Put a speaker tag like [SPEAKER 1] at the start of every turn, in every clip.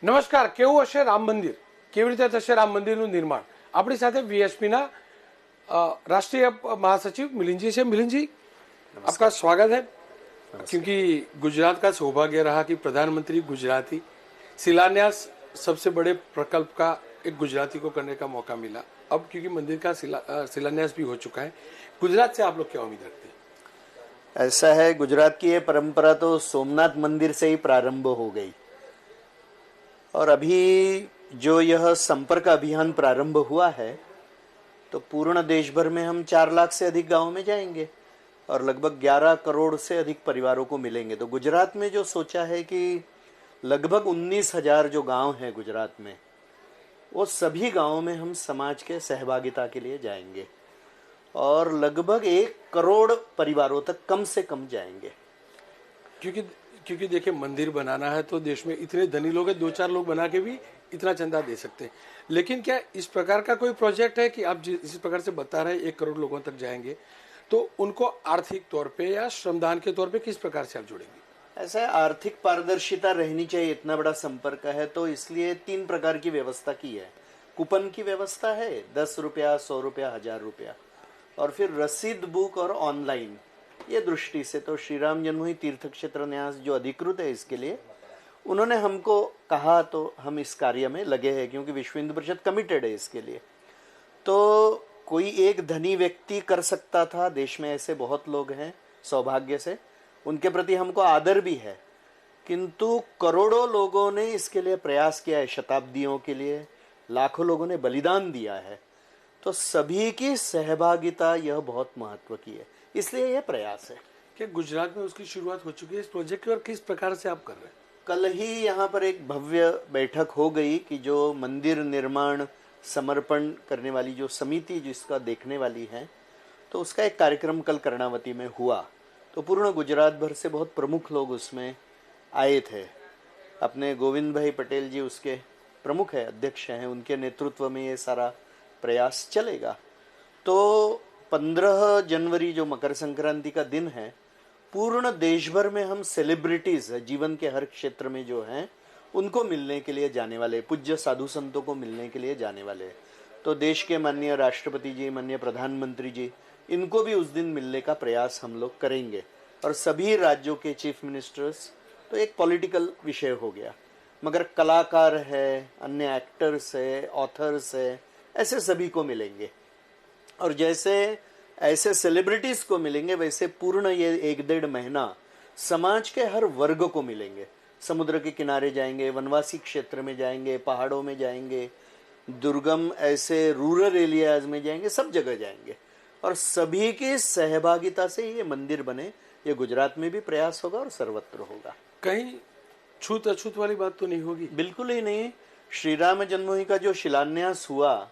[SPEAKER 1] નમસ્કાર. કેવું હશે રામ મંદિર, કેવી રીતે થશે રામ મંદિરનું નિર્માણ? આપણી સાથે વીએસપીના राष्ट्रीय महासचिव मिलिंद जी से। मिलिंद जी, आपका स्वागत है। क्योंकि गुजरात का सौभाग्य रहा कि प्रधानमंत्री गुजराती, शिलान्यास सबसे बड़े प्रकल्प का एक गुजराती को करने का मौका मिला। अब क्योंकि मंदिर का शिलान्यास भी हो चुका है, गुजरात से आप लोग क्या उम्मीद रखते हैं?
[SPEAKER 2] ऐसा है, गुजरात की ये परंपरा तो सोमनाथ मंदिर से ही प्रारंभ हो गई और अभी जो यह संपर्क अभियान प्रारंभ हुआ है तो पूर्ण देश भर में हम 4 लाख से अधिक गांवों में जाएंगे और लगभग 11 करोड़ से अधिक परिवारों को मिलेंगे। तो गुजरात में जो सोचा है कि लगभग 19,000 जो गांव हैं गुजरात में, वो सभी गांवों में हम समाज के सहभागिता के लिए जाएंगे और लगभग 1 करोड़ परिवारों तक कम से कम जाएंगे।
[SPEAKER 1] क्योंकि देखिए, मंदिर बनाना है तो देश में इतने धनी लोग हैं, 2-4 लोग बना के भी इतना चंदा दे सकते हैं। लेकिन क्या इस प्रकार का कोई प्रोजेक्ट है कि आप जिस प्रकार से बता रहे हैं 1 करोड़ लोगों तक जाएंगे, तो उनको आर्थिक तौर पे या श्रमदान के तौर पे किस प्रकार से आप जोड़ेंगे?
[SPEAKER 2] ऐसा है, आर्थिक पारदर्शिता रहनी चाहिए, इतना बड़ा संपर्क है तो इसलिए 3 प्रकार की व्यवस्था की है। कूपन की व्यवस्था है, 10 रुपया, 100 रुपया, 1000 रुपया, और फिर रसीद बुक और ऑनलाइन। ये दृष्टि से तो श्री राम जन्मभूमि तीर्थ क्षेत्र न्यास जो अधिकृत है इसके लिए, उन्होंने हमको कहा तो हम इस कार्य में लगे हैं, क्योंकि विश्व हिंदू परिषद कमिटेड है इसके लिए। तो कोई एक धनी व्यक्ति कर सकता था, देश में ऐसे बहुत लोग हैं, सौभाग्य से उनके प्रति हमको आदर भी है, किंतु करोड़ों लोगों ने इसके लिए प्रयास किया है, शताब्दियों के लिए लाखों लोगों ने बलिदान दिया है, तो सभी की सहभागिता यह बहुत महत्व की है, इसलिए यह प्रयास है।
[SPEAKER 1] क्या गुजरात में उसकी शुरुआत हो चुकी है इस प्रोजेक्ट की, और किस प्रकार से आप कर रहे हैं?
[SPEAKER 2] कल ही यहाँ पर एक भव्य बैठक हो गई कि जो मंदिर निर्माण समर्पण करने वाली जो समिति जिसका देखने वाली है, तो उसका एक कार्यक्रम कल कर्णावती में हुआ। तो पूर्ण गुजरात भर से बहुत प्रमुख लोग उसमें आए थे। अपने गोविंद भाई पटेल जी उसके प्रमुख है, अध्यक्ष हैं, उनके नेतृत्व में ये सारा प्रयास चलेगा। तो 15 जनवरी जो मकर संक्रांति का दिन है, पूर्ण देश भर में हम सेलिब्रिटीज है, जीवन के हर क्षेत्र में जो हैं उनको मिलने के लिए जाने वाले, पूज्य साधु संतों को मिलने के लिए जाने वाले। तो देश के माननीय राष्ट्रपति जी, माननीय प्रधानमंत्री जी, इनको भी उस दिन मिलने का प्रयास हम लोग करेंगे, और सभी राज्यों के चीफ मिनिस्टर्स। तो एक पॉलिटिकल विषय हो गया, मगर कलाकार है, अन्य एक्टर्स है, ऑथर्स है, ऐसे सभी को मिलेंगे। और जैसे ऐसे सेलिब्रिटीज को मिलेंगे, वैसे पूर्ण ये 1-1.5 महीना समाज के हर वर्ग को मिलेंगे। समुद्र के किनारे जाएंगे, वनवासी क्षेत्र में जाएंगे, पहाड़ों में जाएंगे, दुर्गम ऐसे रूरल एरियाज में जाएंगे, सब जगह जाएंगे, और सभी की सहभागिता से ये मंदिर बने। ये गुजरात में भी प्रयास होगा और सर्वत्र होगा।
[SPEAKER 1] कहीं छूत अछूत वाली बात तो नहीं होगी?
[SPEAKER 2] बिल्कुल ही नहीं। श्री राम जन्मभूमि का जो शिलान्यास हुआ,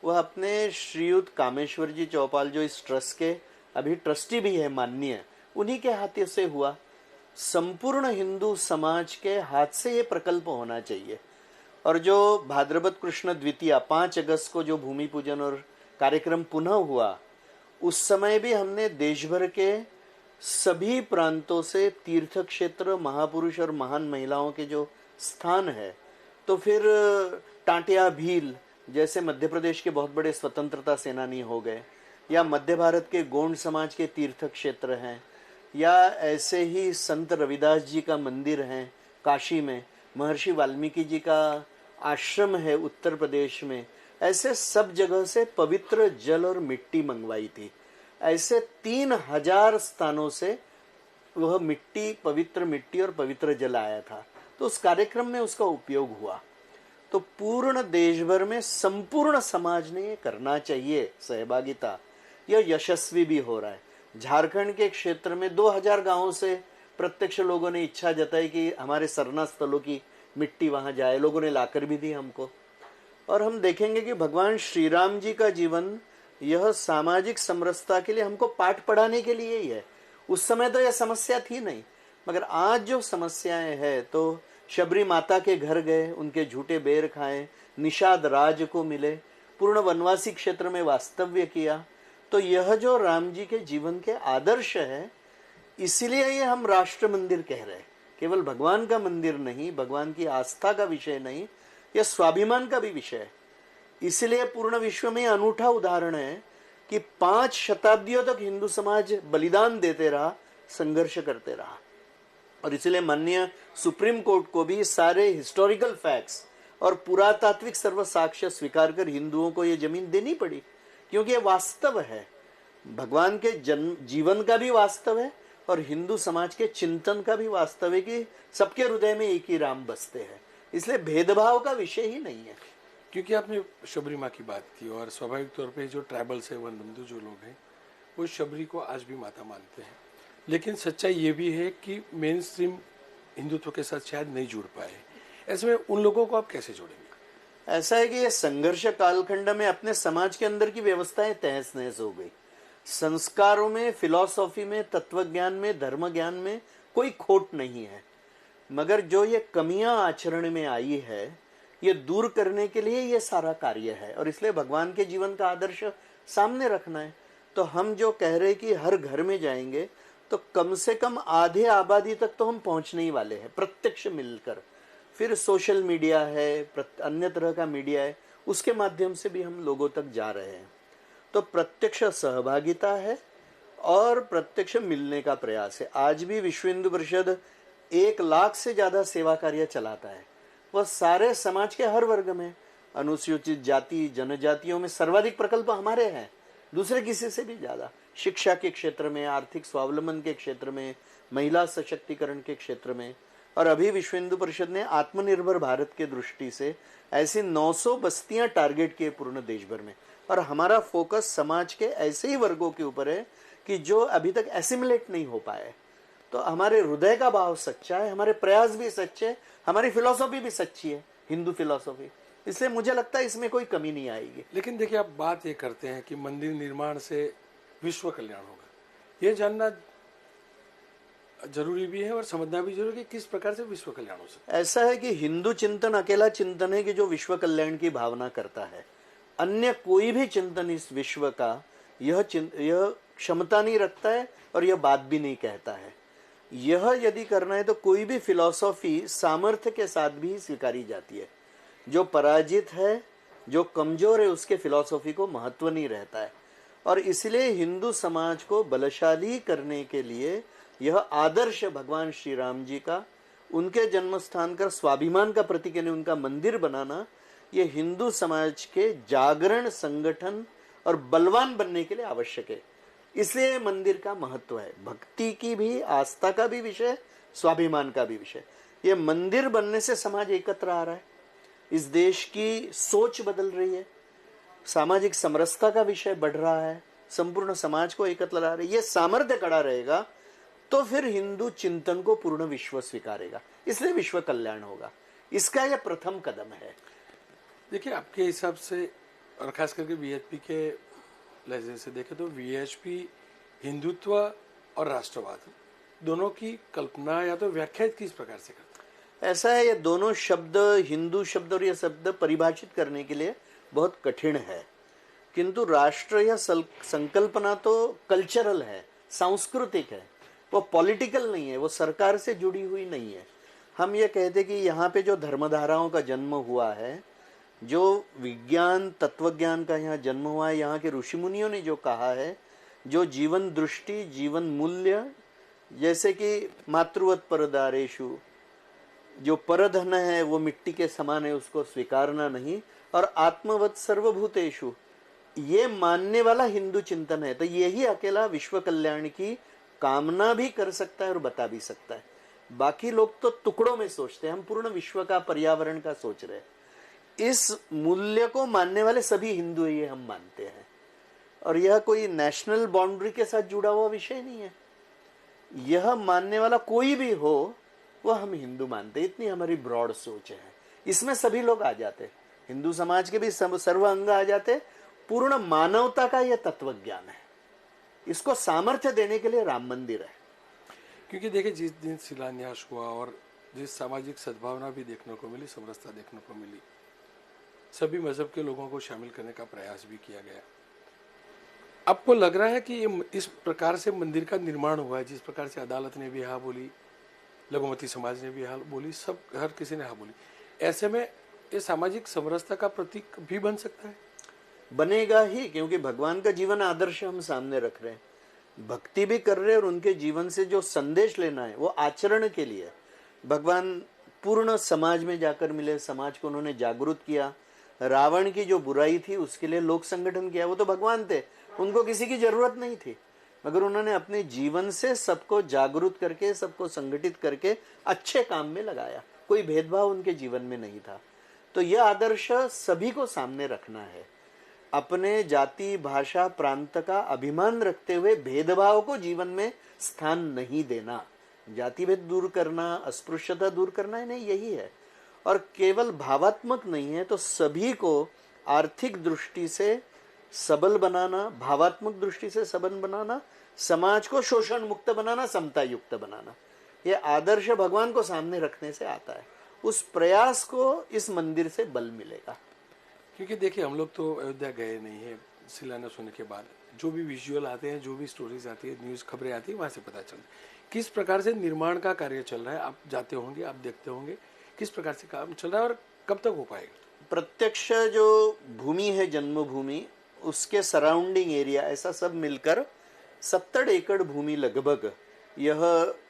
[SPEAKER 2] वह अपने श्रीयुत कामेश्वर जी चौपाल, जो इस ट्रस्ट के अभी ट्रस्टी भी है माननीय, उन्हीं के हाथ से हुआ। संपूर्ण हिंदू समाज के हाथ से ये प्रकल्प होना चाहिए। और जो भाद्रपद कृष्ण द्वितीया 5 अगस्त को जो भूमि पूजन और कार्यक्रम पुनः हुआ, उस समय भी हमने देश भर के सभी प्रांतों से तीर्थ क्षेत्र, महापुरुष और महान महिलाओं के जो स्थान है, तो फिर टाटिया भील जैसे मध्य प्रदेश के बहुत बड़े स्वतंत्रता सेनानी हो गए, या मध्य भारत के गोंड समाज के तीर्थ क्षेत्र हैं, या ऐसे ही संत रविदास जी का मंदिर है काशी में, महर्षि वाल्मीकि जी का आश्रम है उत्तर प्रदेश में, ऐसे सब जगह से पवित्र जल और मिट्टी मंगवाई थी। ऐसे 3000 स्थानों से वह मिट्टी, पवित्र मिट्टी और पवित्र जल आया था। तो उस कार्यक्रम में उसका उपयोग हुआ। तो पूर्ण देश भर में संपूर्ण समाज ने ये करना चाहिए सहभागिता। यह यशस्वी भी हो रहा है। झारखंड के क्षेत्र में 2000 गांवों से प्रत्यक्ष लोगों ने इच्छा जताई कि हमारे सरना स्थलों की मिट्टी वहां जाए, लोगों ने लाकर भी दी हमको। और हम देखेंगे कि भगवान श्री राम जी का जीवन यह सामाजिक समरसता के लिए हमको पाठ पढ़ाने के लिए ही है। उस समय तो यह समस्या थी नहीं, मगर आज जो समस्याएं हैं, तो शबरी माता के घर गए, उनके झूठे बेर खाए, निषाद राज को मिले, पूर्ण वनवासी क्षेत्र में वास्तव्य किया। तो यह जो राम जी के जीवन के आदर्श है, इसीलिए ये हम राष्ट्र मंदिर कह रहे हैं केवल भगवान का मंदिर नहीं, भगवान की आस्था का विषय नहीं, यह स्वाभिमान का भी विषय है। इसलिए पूर्ण विश्व में अनूठा उदाहरण है कि 5 शताब्दियों तक हिंदू समाज बलिदान देते रहा, संघर्ष करते रहा। और इसलिए माननीय सुप्रीम कोर्ट को भी सारे हिस्टोरिकल फैक्ट्स और पुरातात्विक सर्व साक्ष्य स्वीकार कर हिंदुओं को ये जमीन देनी पड़ी, क्योंकि ये वास्तव है, भगवान के जन्म जीवन का भी वास्तव है और हिंदू समाज के चिंतन का भी वास्तव है कि सबके हृदय में एक ही राम बसते हैं। इसलिए भेदभाव का विषय ही नहीं है।
[SPEAKER 1] क्योंकि आपने शबरी माँ की बात की और स्वाभाविक तौर पे जो ट्राइबल्स है, वन बंधु जो लोग हैं, वो शबरी को आज भी माता मानते हैं। लेकिन सच्चाई ये भी है कि मेन स्ट्रीम हिंदुत्व के साथ शायद नहीं जुड़ पाए। ऐसे में उन लोगों को आप कैसे जोड़ेंगे?
[SPEAKER 2] ऐसा है कि ये संघर्ष कालखंड में अपने समाज के अंदर की व्यवस्थाएं तहस नहस हो गई। संस्कारों में, फिलॉसफी में, तत्व ज्ञान में, धर्म ज्ञान में कोई खोट नहीं है, मगर जो ये कमियां आचरण में आई है, ये दूर करने के लिए ये सारा कार्य है। और इसलिए भगवान के जीवन का आदर्श सामने रखना है। तो हम जो कह रहे कि हर घर में जाएंगे तो कम से कम आधे आबादी तक तो हम पहुंचने ही वाले हैं, प्रत्यक्ष मिलकर। फिर सोशल मीडिया है, अन्य तरह का मीडिया है, उसके माध्यम से भी हम लोगों तक जा रहे हैं। तो प्रत्यक्ष सहभागिता है और प्रत्यक्ष मिलने का प्रयास है। आज भी विश्व हिंदू परिषद 1 लाख से ज्यादा सेवा कार्य चलाता है। वह सारे समाज के हर वर्ग में, अनुसूचित जाति जनजातियों में सर्वाधिक प्रकल्प हमारे हैं, दूसरे किसी से भी ज्यादा। शिक्षा के क्षेत्र में, आर्थिक स्वावलंबन के क्षेत्र में, महिला सशक्तिकरण के क्षेत्र में। और अभी विश्व हिंदू परिषद ने आत्मनिर्भर भारत के दृष्टि से ऐसी 900 बस्तियां टारगेट किए पूर्ण देश भर में। और हमारा फोकस समाज के ऐसे ही वर्गों के ऊपर है कि जो अभी तक एसिमिलेट नहीं हो पाए। तो हमारे हृदय का भाव सच्चा है, हमारे प्रयास भी सच्चे, हमारी फिलॉसफी भी सच्ची है, हिंदू फिलॉसफी। इसलिए मुझे लगता है इसमें कोई कमी नहीं आएगी।
[SPEAKER 1] लेकिन देखिए, आप बात ये करते हैं कि मंदिर निर्माण से विश्व कल्याण होगा। ये जानना जरूरी भी है और समझना भी जरूरी है कि किस प्रकार से विश्व कल्याण हो सकता
[SPEAKER 2] है। ऐसा है कि हिंदू चिंतन अकेला चिंतन है कि जो विश्व कल्याण की भावना करता है। अन्य कोई भी चिंतन इस विश्व का यह क्षमता नहीं रखता है और यह बात भी नहीं कहता है। यह यदि करना है तो कोई भी फिलॉसफी सामर्थ्य के साथ भी स्वीकारी जाती है। जो पराजित है, जो कमजोर है, उसके फिलॉसफी को महत्व नहीं रहता है। और इसलिए हिंदू समाज को बलशाली करने के लिए यह आदर्श भगवान श्री राम जी का, उनके जन्म स्थान का स्वाभिमान का प्रतीक यानी उनका मंदिर बनाना, ये हिंदू समाज के जागरण, संगठन और बलवान बनने के लिए आवश्यक है। इसलिए मंदिर का महत्व है, भक्ति की भी, आस्था का भी विषय, स्वाभिमान का भी विषय। ये मंदिर बनने से समाज एकत्र आ रहा है, इस देश की सोच बदल रही है, सामाजिक समरसता का विषय बढ़ रहा है, संपूर्ण समाज को एकत्र ला रही है। ये सामर्थ्य खड़ा रहेगा तो फिर हिंदू चिंतन को पूर्ण विश्व स्वीकारेगा, इसलिए विश्व कल्याण होगा। इसका यह प्रथम कदम है।
[SPEAKER 1] देखिए, आपके हिसाब से और खास करके वीएचपी के लहजे से देखें तो वीएचपी हिंदुत्व और राष्ट्रवाद दोनों की कल्पना या तो व्याख्या किस प्रकार से करता है?
[SPEAKER 2] ऐसा है, ये दोनों शब्द, हिंदू शब्द और ये शब्द परिभाषित करने के लिए बहुत कठिन है, किंतु राष्ट्र या संकल्पना तो कल्चरल है, सांस्कृतिक है, वो पॉलिटिकल नहीं है, वो सरकार से जुड़ी हुई नहीं है। हम ये कहते कि यहाँ पे जो धर्मधाराओं का जन्म हुआ है, जो विज्ञान तत्वज्ञान का यहाँ जन्म हुआ है, यहाँ के ऋषि मुनियों ने जो कहा है, जो जीवन दृष्टि, जीवन मूल्य, जैसे कि मातृवत परदारेशु, जो परधन है वो मिट्टी के समान है, उसको स्वीकारना नहीं, और आत्मवत सर्वभूतेषु, ये मानने वाला हिंदू चिंतन है। तो यही अकेला विश्व कल्याण की कामना भी कर सकता है और बता भी सकता है। बाकी लोग तो टुकड़ों में सोचते हैं, हम पूर्ण विश्व का, पर्यावरण का सोच रहे हैं। इस मूल्य को मानने वाले सभी हिंदू ये हम मानते हैं, और यह कोई नेशनल बाउंड्री के साथ जुड़ा हुआ विषय नहीं है। यह मानने वाला कोई भी हो वह हम हिंदू मानते हैं, इतनी हमारी ब्रॉड सोच है। इसमें सभी लोग आ जाते, हिंदू समाज के भी सर्व अंग आ जाते। पूर्ण मानवता का यह तत्व ज्ञान है, इसको सामर्थ्य देने के लिए राम मंदिर है।
[SPEAKER 1] क्योंकि देखिए, जिस दिन शिलान्यास हुआ और जिस सामाजिक सद्भावना भी देखने को मिली, समरसता देखने को मिली, सभी मजहब के लोगों को शामिल करने का प्रयास भी किया गया। आपको लग रहा है कि इस प्रकार से मंदिर का निर्माण हुआ है, जिस प्रकार से अदालत ने भी हाँ बोली, लघुमती समाज ने भी हाँ बोली, सब हर किसी ने हाँ बोली। ऐसे में ये सामाजिक समरसता का प्रतीक भी बन सकता है।
[SPEAKER 2] बनेगा ही, क्योंकि भगवान का जीवन आदर्श हम सामने रख रहे हैं, भक्ति भी कर रहे हैं और उनके जीवन से जो संदेश लेना है वो आचरण के लिए। भगवान पूर्ण समाज में जाकर मिले, समाज को उन्होंने जागरूक किया। रावण की जो बुराई थी उसके लिए लोक संगठन किया, वो तो भगवान थे, उनको किसी की जरूरत नहीं थी, मगर उन्होंने अपने जीवन से सबको जागरूक करके, सबको संगठित करके अच्छे काम में लगाया। कोई भेदभाव उनके जीवन में नहीं था। तो यह आदर्श सभी को सामने रखना है। अपने जाति, भाषा, प्रांत का अभिमान रखते हुए भेदभाव को जीवन में स्थान नहीं देना, जाति भेद दूर करना, अस्पृश्यता दूर करना है, नहीं यही है। और केवल भावात्मक नहीं है, तो सभी को आर्थिक दृष्टि से सबल बनाना, भावात्मक दृष्टि से सबल बनाना, समाज को शोषण मुक्त बनाना, समता युक्त बनाना, ये आदर्श भगवान को सामने रखने से आता है। उस प्रयास को इस मंदिर से बल मिलेगा।
[SPEAKER 1] क्योंकि देखिए हम लोग तो अयोध्या गए नहीं है, शिलान्यास होने के बाद जो भी विजुअल आते हैं, जो भी स्टोरीज आती है, न्यूज़ खबरें आती है, वहाँ से पता चलता है किस प्रकार से निर्माण का कार्य चल रहा है। आप जाते होंगे, आप देखते होंगे किस प्रकार से काम चल रहा है और कब तक हो पाएगा।
[SPEAKER 2] प्रत्यक्ष जो भूमि है जन्मभूमि, उसके सराउंडिंग एरिया, ऐसा सब मिलकर 70 एकड़ भूमि लगभग यह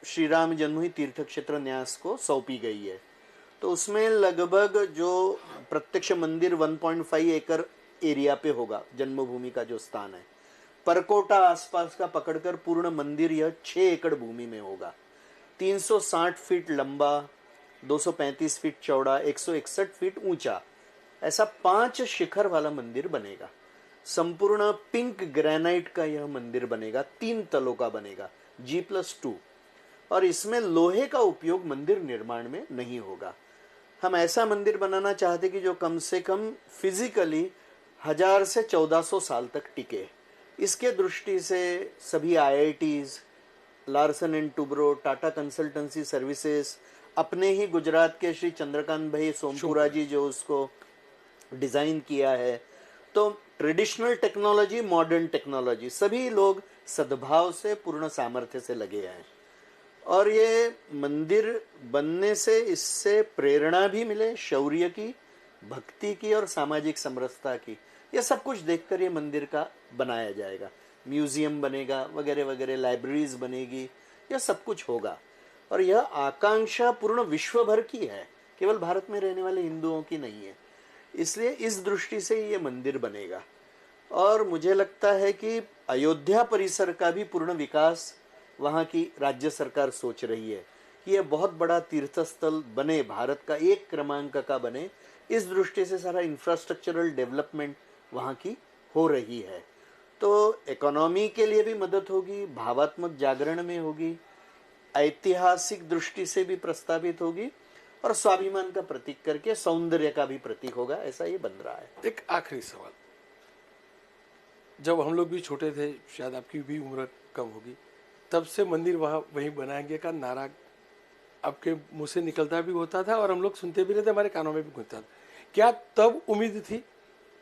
[SPEAKER 2] श्री राम जन्मभूमि तीर्थ क्षेत्र न्यास को सौंपी गई है। तो उसमें लगभग जो प्रत्यक्ष मंदिर 1.5 एकड़ एरिया पे होगा, जन्मभूमि का जो स्थान है, परकोटा आसपास का पकड़कर पूर्ण मंदिर यह 6 एकड़ भूमि में होगा। 360 फीट लंबा, 235 फीट चौड़ा, 161 फीट ऊंचा, ऐसा 5 शिखर वाला मंदिर बनेगा। संपूर्ण पिंक ग्रेनाइट का यह मंदिर बनेगा, 3 तलों का बनेगा, G+2। और इसमें लोहे का उपयोग मंदिर निर्माण में नहीं होगा। हम ऐसा मंदिर बनाना चाहते कि जो कम से कम फिजिकली 1000 से 1400 साल तक टिके। इसके दृष्टि से सभी IITs, Larsen and Toubro, Tata consultancy services, अपने ही गुजरात के श्री चंद्रकांत भाई सोमपुरा जी जो उसको डिजाइन किया है, तो ट्रेडिशनल टेक्नोलॉजी, मॉडर्न टेक्नोलॉजी, सभी लोग सद्भाव से, पूर्ण सामर्थ्य से लगे हैं। और ये मंदिर बनने से इससे प्रेरणा भी मिले, शौर्य की, भक्ति की और सामाजिक समरसता की, ये सब कुछ देखकर ये मंदिर का बनाया जाएगा। म्यूजियम बनेगा वगैरह वगैरह, लाइब्रेरीज बनेगी, यह सब कुछ होगा। और यह आकांक्षा पूर्ण विश्व भर की है, केवल भारत में रहने वाले हिंदुओं की नहीं है। इसलिए इस दृष्टि से ये मंदिर बनेगा। और मुझे लगता है कि अयोध्या परिसर का भी पूर्ण विकास वहाँ की राज्य सरकार सोच रही है कि यह बहुत बड़ा तीर्थस्थल बने, भारत का 1 क्रमांक का बने। इस दृष्टि से सारा इंफ्रास्ट्रक्चरल डेवलपमेंट वहाँ की हो रही है। तो इकोनॉमी के लिए भी मदद होगी, भावात्मक जागरण में होगी, ऐतिहासिक दृष्टि से भी प्रस्तावित होगी और स्वाभिमान का प्रतीक करके सौंदर्य का भी प्रतीक होगा। ऐसा ये बन रहा है।
[SPEAKER 1] एक आखिरी सवाल, जब हम लोग भी छोटे थे, शायद आपकी भी उम्र कम होगी, तब से मंदिर वहीं बनाएंगे का नारा आपके मुंह से निकलता भी होता था और हम लोग सुनते भी रहते, हमारे कानों में भी गूंजता था। क्या तब उम्मीद थी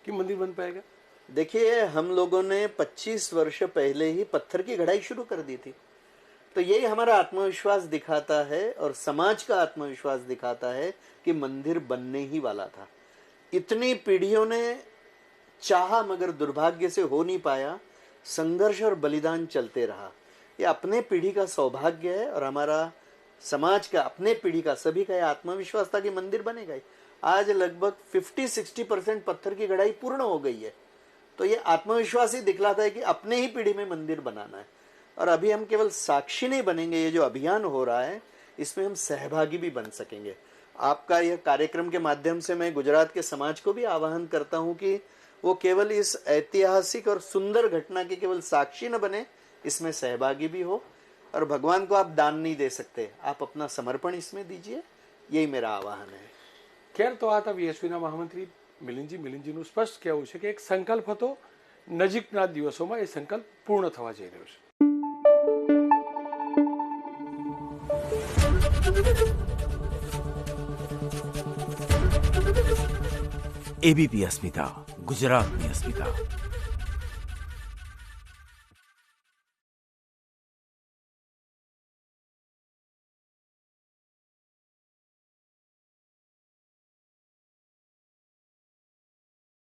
[SPEAKER 1] कि मंदिर बन पाएगा?
[SPEAKER 2] देखिए, हम लोगों ने 25 वर्ष पहले ही पत्थर की गढ़ाई शुरू कर दी थी। तो यही हमारा आत्मविश्वास दिखाता है और समाज का आत्मविश्वास दिखाता है कि मंदिर बनने ही वाला था। इतनी पीढ़ियों ने चाहा मगर दुर्भाग्य से हो नहीं पाया, संघर्ष और बलिदान चलते रहा। ये अपने पीढ़ी का सौभाग्य है और हमारा समाज का, अपने पीढ़ी का, सभी का यह आत्मविश्वास था कि मंदिर बनेगा ही। आज लगभग 50-60% पत्थर की गढ़ाई पूर्ण हो गई है। तो ये आत्मविश्वास ही दिखलाता है कि अपने ही पीढ़ी में मंदिर बनाना है। और अभी हम केवल साक्षी नहीं बनेंगे, ये जो अभियान हो रहा है इसमें हम सहभागी भी बन सकेंगे। आपका यह कार्यक्रम के माध्यम से मैं गुजरात के समाज को भी आह्वान करता हूं कि वो केवल इस ऐतिहासिक और सुंदर घटना के केवल साक्षी न बने, इसमें सहभागी भी हो। और भगवान को आप दान नहीं दे सकते, आप अपना समर्पण इसमें दीजिए, यही मेरा आह्वान है।
[SPEAKER 1] ખેર તો આ હતા વીએસપીના મહામંત્રી મિલિંદજીનું સ્પષ્ટ કહેવું છે કે એક સંકલ્પ હતો, નજીકના દિવસોમાં એ સંકલ્પ પૂર્ણ થવા જઈ રહ્યો છે।
[SPEAKER 3] ABP अस्मिता, गुजरातની अस्मिता।